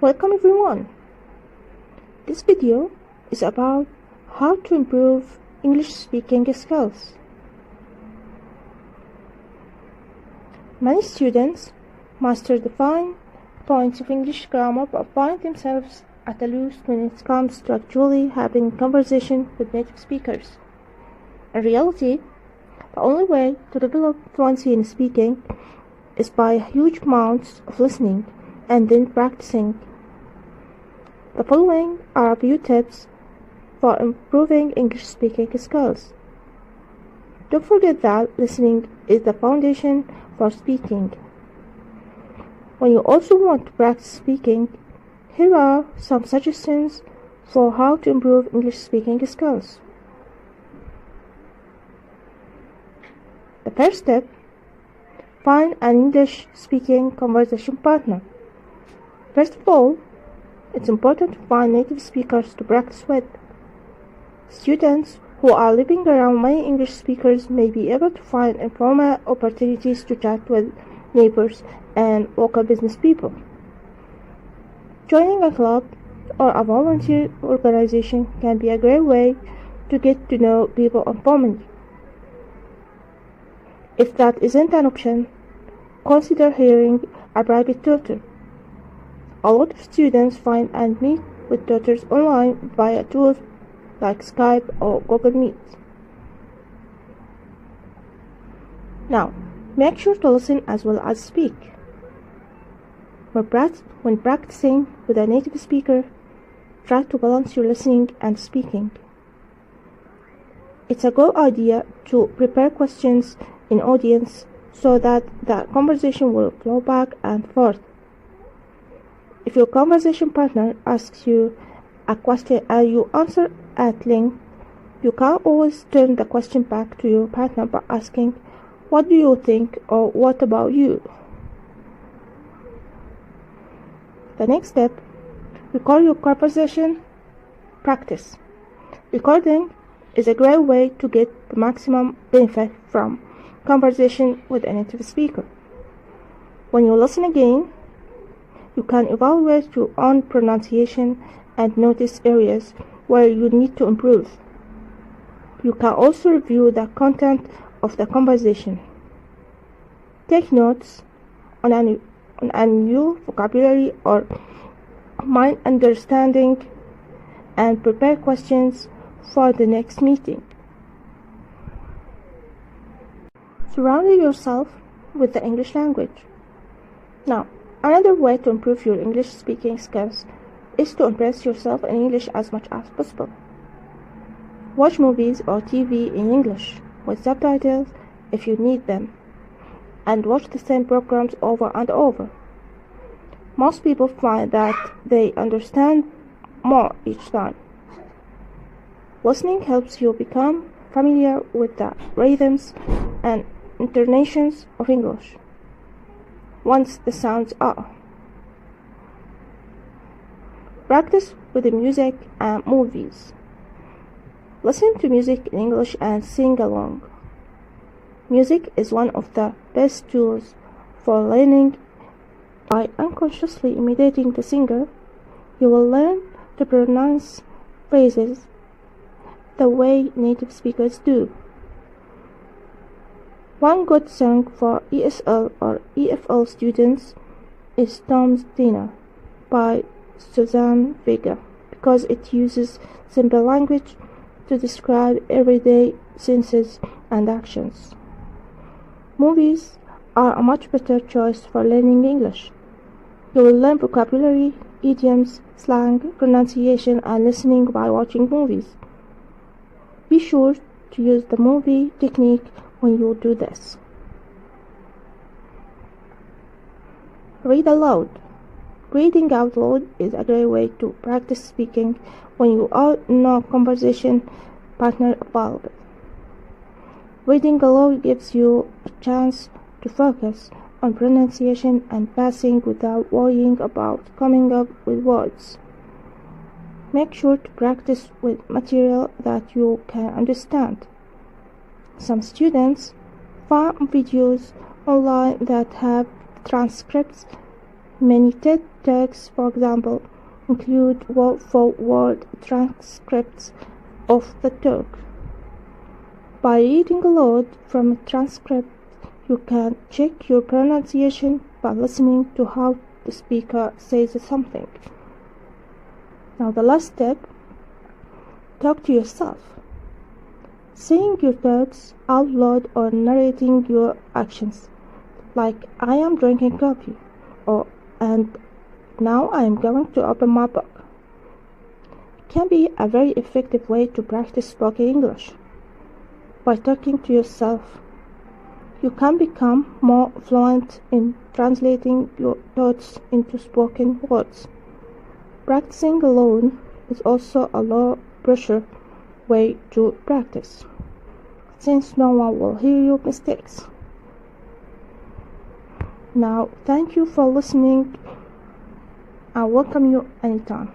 Welcome everyone. This video is about how to improve English speaking skills. Many students master the fine points of English grammar but find themselves at a loss when it comes to actually having a conversation with native speakers. In reality, the only way to develop fluency in speaking is by huge amounts of listening and then practicing. The following are a few tips for improving English speaking skills. Don't forget that listening is the foundation for speaking. When you also want to practice speaking, here are some suggestions for how to improve English speaking skills. The first step: find an English speaking conversation partner. First of all, it's important to find native speakers to practice with. Students who are living around many English speakers may be able to find informal opportunities to chat with neighbors and local business people. Joining a club or a volunteer organization can be a great way to get to know people informally. If that isn't an option, consider hiring a private tutor. A lot of students find and meet with tutors online via tools like Skype or Google Meet. Now, make sure to listen as well as speak. When practicing with a native speaker, try to balance your listening and speaking. It's a good idea to prepare questions in audience so that the conversation will flow back and forth. If your conversation partner asks you a question and you answer at length, you can always turn the question back to your partner by asking, "What do you think?" or "What about you?" The next step: record your conversation. Practice. Recording is a great way to get the maximum benefit from conversation with a native speaker. When you listen again, you can evaluate your own pronunciation and notice areas where you need to improve. You can also review the content of the conversation. Take notes on a new vocabulary or mind understanding and prepare questions for the next meeting. Surround yourself with the English language. Now, another way to improve your English speaking skills is to impress yourself in English as much as possible. Watch movies or TV in English with subtitles if you need them, and watch the same programs over and over. Most people find that they understand more each time. Listening helps you become familiar with the rhythms and intonations of English. Once the sounds are. Practice with the music and movies. Listen to music in English and sing along. Music is one of the best tools for learning. By unconsciously imitating the singer, you will learn to pronounce phrases the way native speakers do. One good song for ESL or EFL students is Tom's Dinner by Suzanne Vega because it uses simple language to describe everyday senses and actions. Movies are a much better choice for learning English. You will learn vocabulary, idioms, slang, pronunciation, and listening by watching movies. Be sure to use the movie technique when you do this. Read aloud. Reading out loud is a great way to practice speaking when you are no conversation partner available. Reading aloud gives you a chance to focus on pronunciation and passing without worrying about coming up with words. Make sure to practice with material that you can understand. Some students find videos online that have transcripts Many TED Talks, for example, include word-for-word transcripts of the talk. By reading aloud from a transcript, you can check your pronunciation by listening to how the speaker says something. Now the last step, talk to yourself. Saying your thoughts out loud or narrating your actions, like I am drinking coffee, or and now I am going to open my book, can be a very effective way to practice spoken English. By talking to yourself, you can become more fluent in translating your thoughts into spoken words. Practicing alone is also a low-pressure way to practice, since no one will hear your mistakes. Now, thank you for listening. I welcome you anytime.